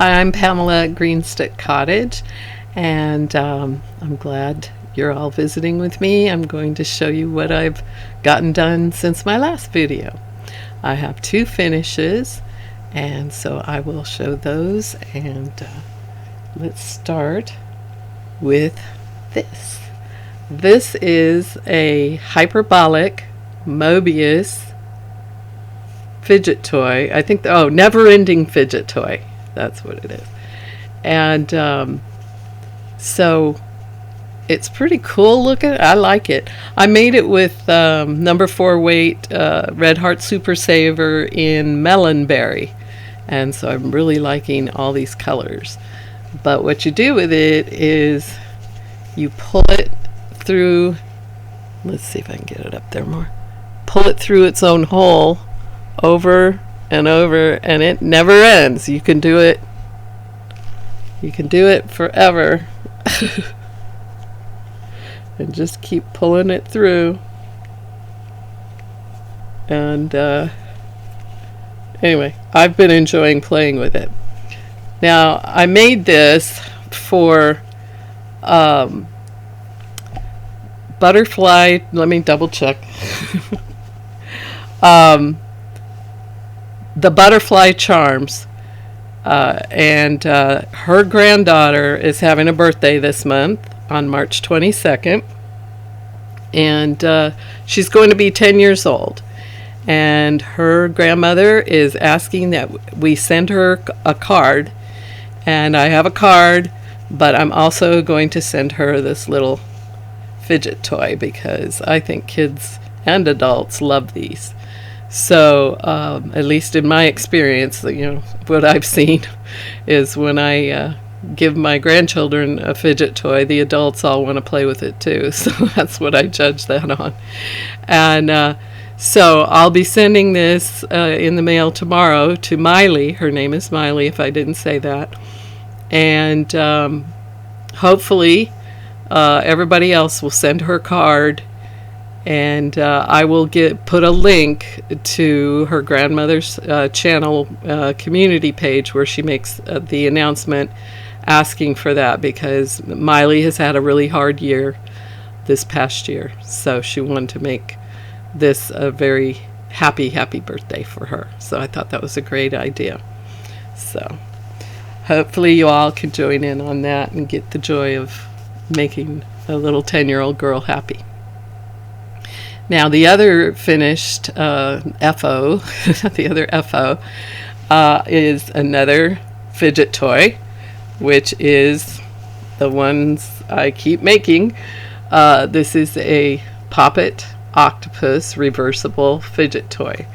I'm Pamela at Greenstick Cottage, and I'm glad you're all visiting with me. I'm going to show you what I've gotten done since my last video. I have 2 finishes, and so I will show those, and let's start with this. This is a hyperbolic Mobius fidget toy. I think, never-ending fidget toy. That's what it is. And so it's pretty cool looking. I like it. I made it with number 4 weight Red Heart Super Saver in Melon Berry. And so I'm really liking all these colors. But what you do with it is you pull it through, let's see if I can get it up there more. Pull it through its own hole over and over, and it never ends. You can do it forever. And just keep pulling it through. And anyway, I've been enjoying playing with it. Now, I made this for butterfly, let me double check. The Butterfly Charms, and her granddaughter is having a birthday this month on March 22nd, and she's going to be 10 years old, and her grandmother is asking that we send her a card, and I have a card, but I'm also going to send her this little fidget toy because I think kids and adults love these. So, at least in my experience, what I've seen is when I give my grandchildren a fidget toy, the adults all want to play with it too. So that's what I judge that on. And so I'll be sending this in the mail tomorrow to Miley. Her name is Miley, if I didn't say that. And hopefully everybody else will send her card. And I will put a link to her grandmother's channel community page where she makes the announcement asking for that, because Miley has had a really hard year this past year. So she wanted to make this a very happy birthday for her. So I thought that was a great idea. So hopefully you all can join in on that and get the joy of making a little 10-year-old girl happy. Now the other finished FO, the other FO, is another fidget toy, which is the ones I keep making. This is a Poppet Octopus reversible fidget toy,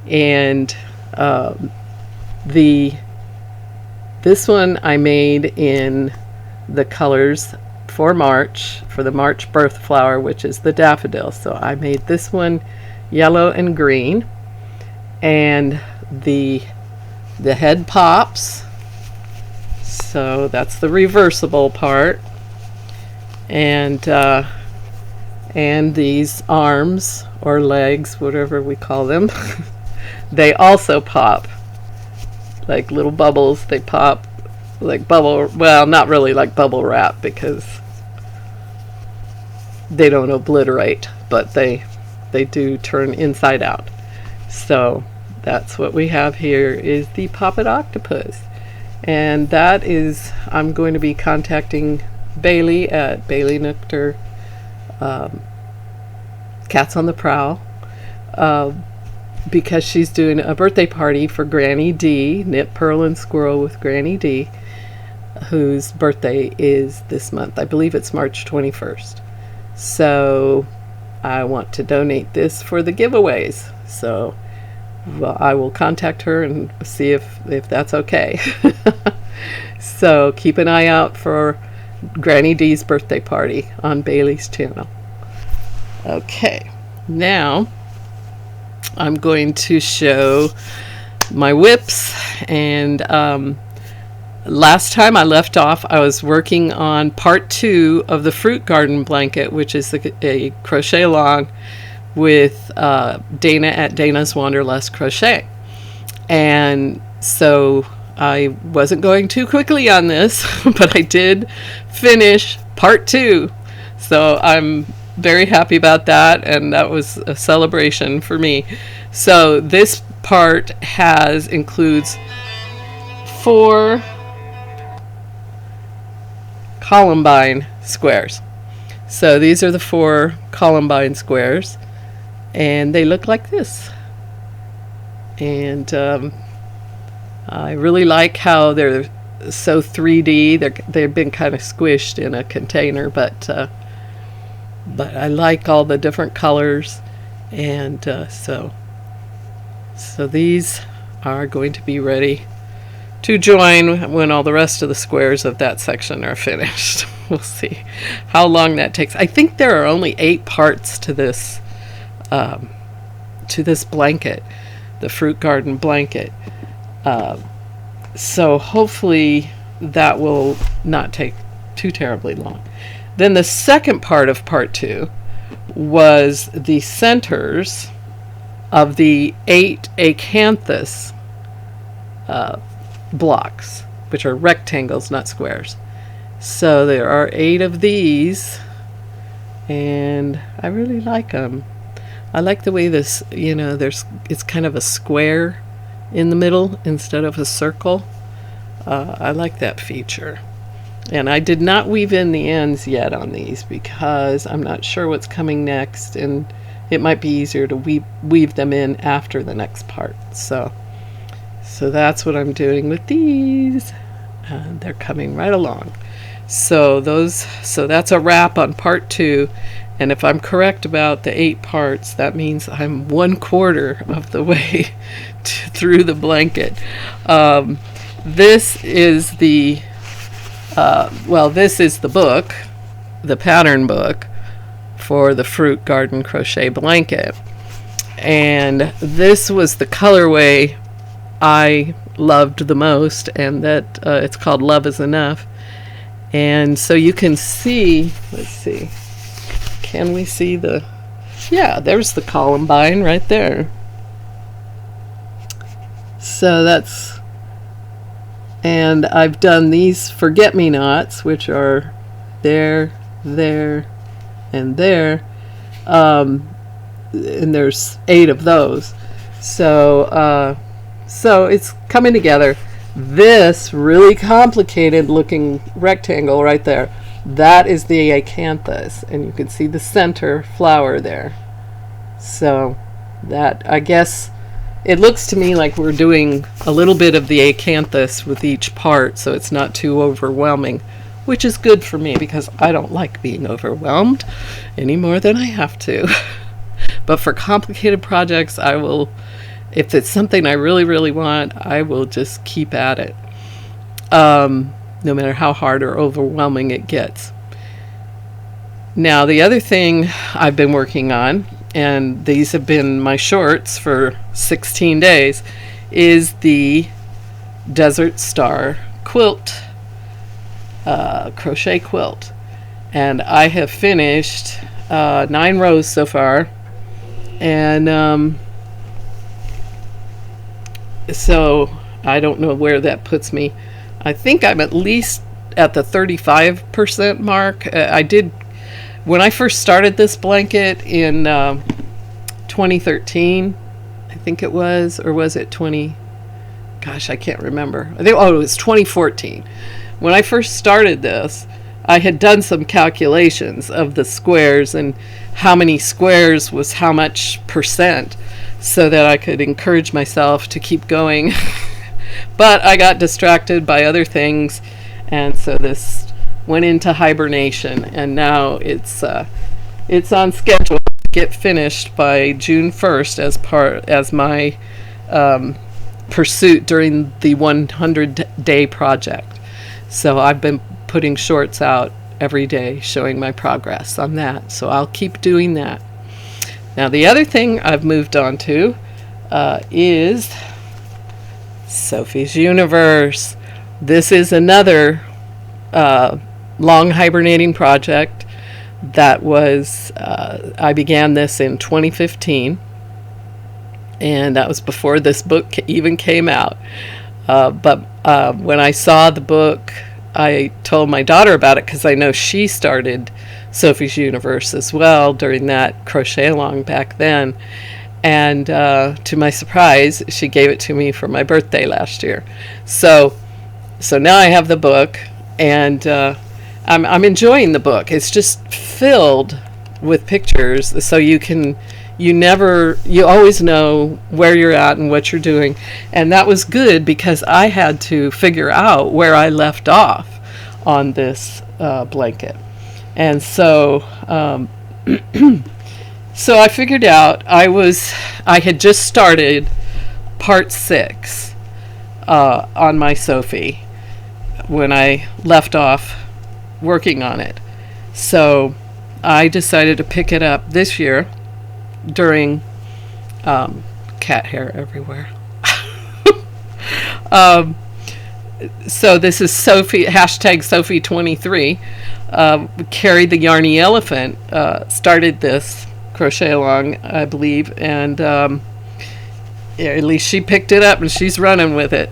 and this one I made in the colors for March, for the March birth flower, which is the daffodil. So I made this one yellow and green, and the head pops, so that's the reversible part, and these arms or legs, whatever we call them, they also pop like little bubbles. They pop like not really like bubble wrap, because they don't obliterate, but they do turn inside out. So that's what we have here, is the Poppet Octopus. And that is, I'm going to be contacting Bailey at Bailey Nectar Cats on the Prowl, because she's doing a birthday party for Granny D, Knit Purl and Squirrel with Granny D, whose birthday is this month. I believe it's March 21st. So I want to donate this for the giveaways. So I will contact her and see if that's okay. So keep an eye out for Granny D's birthday party on Bailey's channel. Okay, now I'm going to show my whips. And last time I left off, I was working on part 2 of the fruit garden blanket, which is a crochet along with Dana at Dana's Wanderlust Crochet. And so I wasn't going too quickly on this, but I did finish part 2. So I'm very happy about that, and that was a celebration for me. So this part includes 4 Columbine squares. So these are the 4 Columbine squares, and they look like this. And I really like how they're so 3D. They've been kind of squished in a container, but I like all the different colors, and so these are going to be ready to join when all the rest of the squares of that section are finished. We'll see how long that takes. I think there are only 8 parts to this blanket, the fruit garden blanket. So hopefully that will not take too terribly long. Then the second part of part 2 was the centers of the 8 acanthus blocks, which are rectangles, not squares. So there are 8 of these, and I really like them. I like the way this, it's kind of a square in the middle instead of a circle. I like that feature. And I did not weave in the ends yet on these because I'm not sure what's coming next, and it might be easier to weave them in after the next part. So that's what I'm doing with these. They're coming right along. So that's a wrap on part 2. And if I'm correct about the 8 parts, that means I'm 1/4 of the way through the blanket. This is the book, the pattern book for the fruit garden crochet blanket. And this was the colorway I loved the most, and that it's called Love Is Enough. And so you can see, let's see, can we see there's the Columbine right there. So and I've done these forget-me-nots, which are there, and there. And there's 8 of those. So it's coming together. This really complicated looking rectangle right there, that is the acanthus, and you can see the center flower there. So that, I guess, it looks to me like we're doing a little bit of the acanthus with each part, so it's not too overwhelming, which is good for me because I don't like being overwhelmed any more than I have to. But for complicated projects, I will, if it's something I really, really want, I will just keep at it, no matter how hard or overwhelming it gets. Now, the other thing I've been working on, and these have been my shorts for 16 days, is the Desert Star quilt, crochet quilt. And I have finished 9 rows so far. And so I don't know where that puts me. I think I'm at least at the 35% mark. When I first started this blanket in 2013, I think it was, or was it 20? Gosh, I can't remember. It was 2014. When I first started this, I had done some calculations of the squares and how many squares was how much percent, so that I could encourage myself to keep going. But I got distracted by other things, and so this went into hibernation, and now it's on schedule to get finished by June 1st as my pursuit during the 100-day project. So I've been putting shorts out every day showing my progress on that, so I'll keep doing that. Now, the other thing I've moved on to is Sophie's Universe. This is another long hibernating project that was, I began this in 2015, and that was before this book even came out. But when I saw the book, I told my daughter about it because I know she started Sophie's Universe as well during that crochet along back then. And to my surprise, she gave it to me for my birthday last year. So now I have the book, and I'm enjoying the book. It's just filled with pictures, so you always know where you're at and what you're doing. And that was good because I had to figure out where I left off on this blanket. And so so I figured out I had just started part 6 on my Sophie when I left off working on it. So I decided to pick it up this year during cat hair everywhere. So this is Sophie, hashtag Sophie23. Carrie the Yarny Elephant started this crochet along, I believe, and at least she picked it up and she's running with it.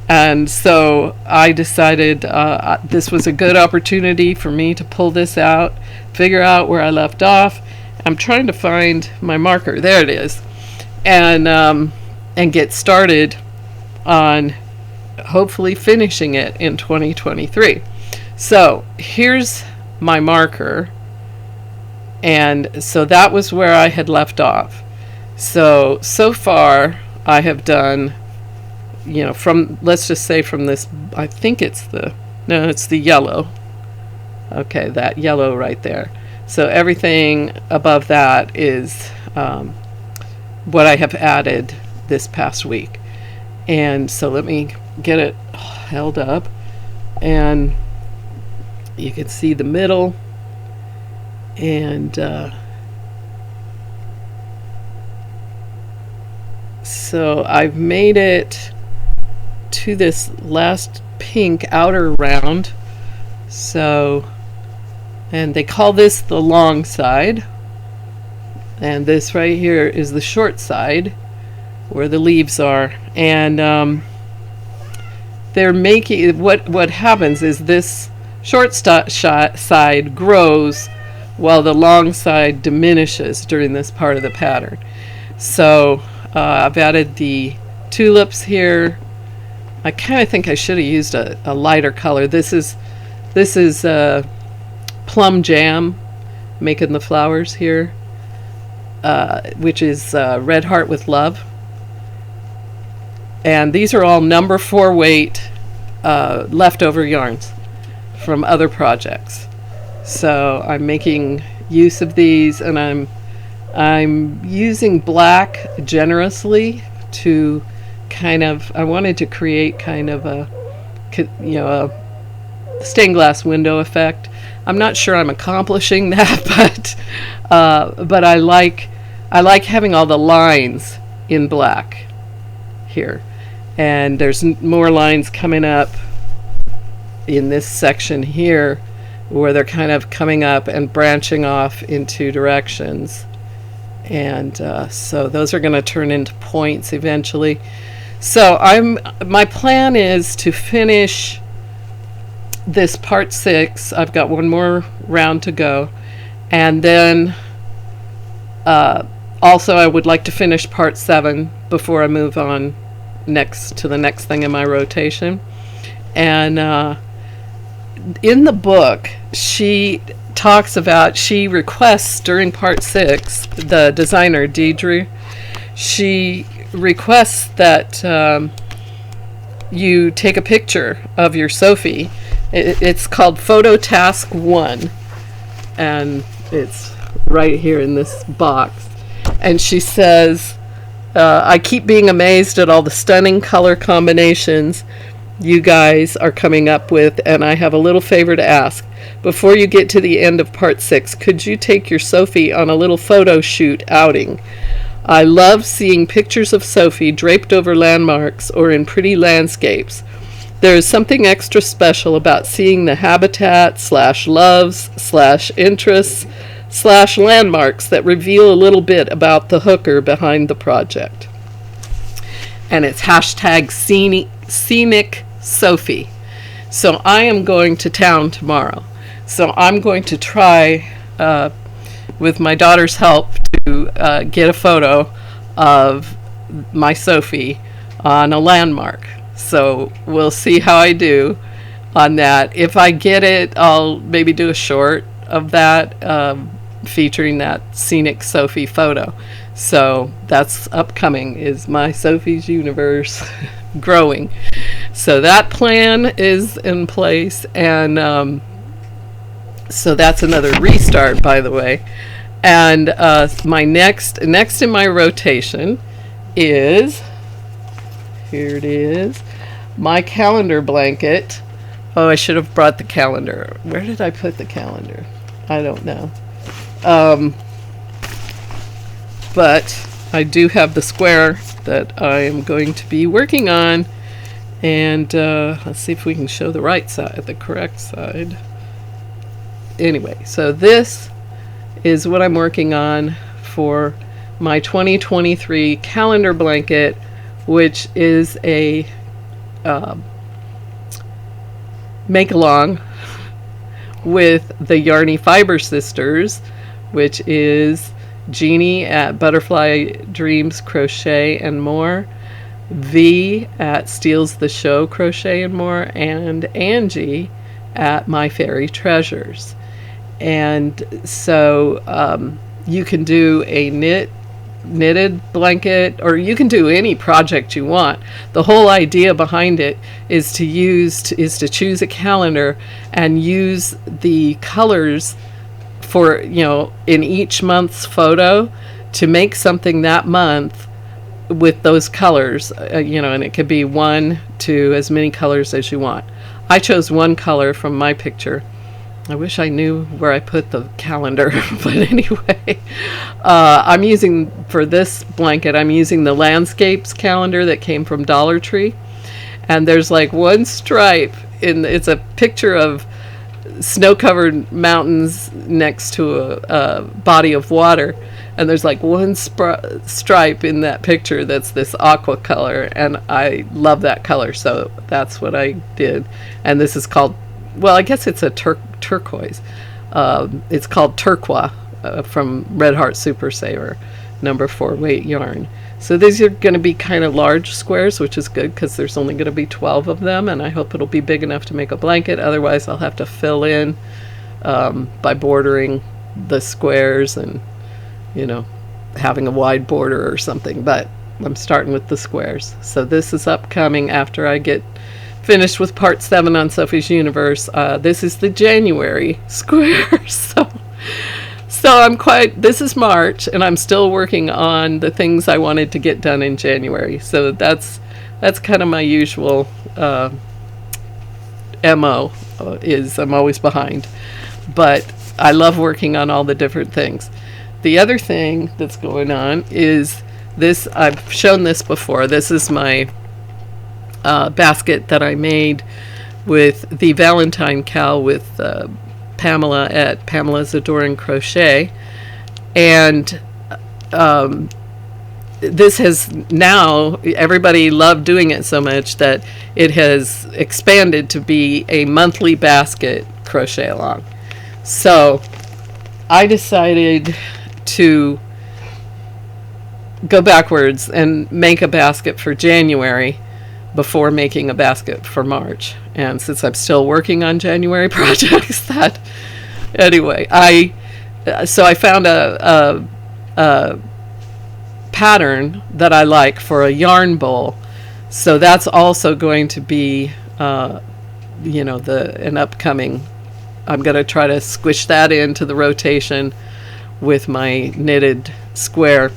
And so I decided this was a good opportunity for me to pull this out, figure out where I left off. I'm trying to find my marker. There it is. And get started on hopefully finishing it in 2023. So here's my marker. And so that was where I had left off. So far I have done, from, let's just say from this, I think it's the yellow. Okay, that yellow right there. So everything above that is what I have added this past week. And so let me get it held up, and you can see the middle. And so I've made it to this last pink outer round. So, and they call this the long side, and this right here is the short side where the leaves are. And they're making, what happens is this short side grows while the long side diminishes during this part of the pattern. So I've added the tulips here. I kind of think I should have used a lighter color. This is plum jam, making the flowers here, which is Red Heart with Love. And these are all number 4 weight leftover yarns from other projects. So I'm making use of these, and I'm using black generously to kind of, I wanted to create kind of a stained glass window effect. I'm not sure I'm accomplishing that, but I like having all the lines in black here. And there's more lines coming up in this section here where they're kind of coming up and branching off in 2 directions. And so those are going to turn into points eventually. So my plan is to finish this part 6. I've got one more round to go. And then also I would like to finish part 7 before I move on to the next thing in my rotation. And in the book, she requests during part 6, the designer Deidre, she requests that you take a picture of your Sophie. It's called Photo Task 1, and it's right here in this box. And she says, I keep being amazed at all the stunning color combinations you guys are coming up with, and I have a little favor to ask. Before you get to the end of part 6, could you take your Sophie on a little photo shoot outing? I love seeing pictures of Sophie draped over landmarks or in pretty landscapes. There is something extra special about seeing the habitat / loves / interests / landmarks that reveal a little bit about the hooker behind the project. And it's hashtag Scenic Sophie. So I am going to town tomorrow. So I'm going to try, with my daughter's help, to get a photo of my Sophie on a landmark. So we'll see how I do on that. If I get it, I'll maybe do a short of that, featuring that Scenic Sophie photo. So that's upcoming, is my Sophie's universe growing. So that plan is in place, and so that's another restart, by the way. And my next in my rotation is, here it is, my calendar blanket. Oh, I should have brought the calendar. Where did I put the calendar? I don't know. But I do have the square that I am going to be working on. And let's see if we can show the right side, the correct side. Anyway, so this is what I'm working on for my 2023 calendar blanket, which is a make-along with the Yarny Fiber Sisters, which is Jeannie at Butterfly Dreams Crochet and More, V at Steals the Show Crochet and More, and Angie at My Fairy Treasures. And so you can do a knitted blanket, or you can do any project you want. The whole idea behind it is to choose a calendar and use the colors for, in each month's photo, to make something that month with those colors, and it could be 1 to as many colors as you want. I chose one color from my picture. I wish I knew where I put the calendar, but anyway, I'm using, for this blanket, I'm using the landscapes calendar that came from Dollar Tree, and there's like one stripe it's a picture of snow-covered mountains next to a body of water, and there's like one stripe in that picture that's this aqua color, and I love that color, so that's what I did. And this is called, well, I guess it's a turquoise. It's called Turquoise from Red Heart Super Saver, number 4 weight yarn. So these are going to be kind of large squares, which is good because there's only going to be 12 of them, and I hope it'll be big enough to make a blanket. Otherwise, I'll have to fill in by bordering the squares and, having a wide border or something. But I'm starting with the squares. So this is upcoming after I get finished with part 7 on Sophie's Universe. This is the January square. So this is March, and I'm still working on the things I wanted to get done in January. So that's kind of my usual MO, is I'm always behind. But I love working on all the different things. The other thing that's going on is this. I've shown this before. This is my basket that I made with the Valentine cow with Pamela at Pamela's Adoring Crochet, and this has now, everybody loved doing it so much that it has expanded to be a monthly basket crochet along. So I decided to go backwards and make a basket for January before making a basket for March. And since I'm still working on January projects, anyway, I found a pattern that I like for a yarn bowl. So that's also going to be, an upcoming. I'm going to try to squish that into the rotation with my knitted square,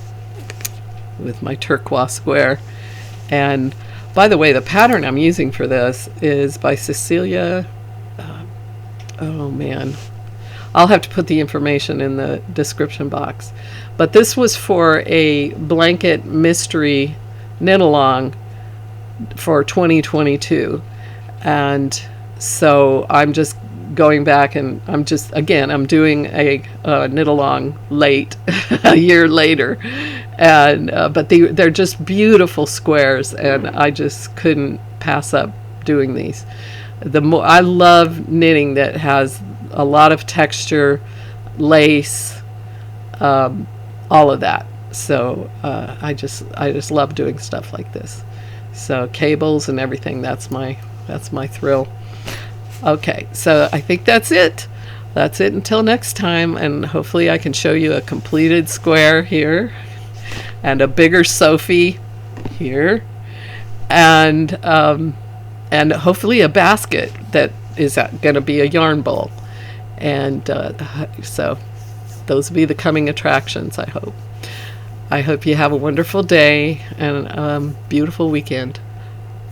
with my turquoise square. And by the way, the pattern I'm using for this is by Cecilia. Oh man, I'll have to put the information in the description box. But this was for a blanket mystery knit along for 2022. And so I'm just going back, and I'm doing a knit along late, a year later. And but they're just beautiful squares, and I just couldn't pass up doing these. The more I love knitting that has a lot of texture, lace, all of that. So I just love doing stuff like this. So cables and everything, that's my thrill. Okay, so I think that's it. That's it until next time, and hopefully I can show you a completed square here and a bigger Sophie here, and hopefully a basket that is going to be a yarn bowl. And so those will be the coming attractions, I hope. I hope you have a wonderful day and a beautiful weekend,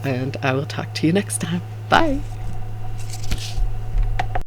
and I will talk to you next time. Bye.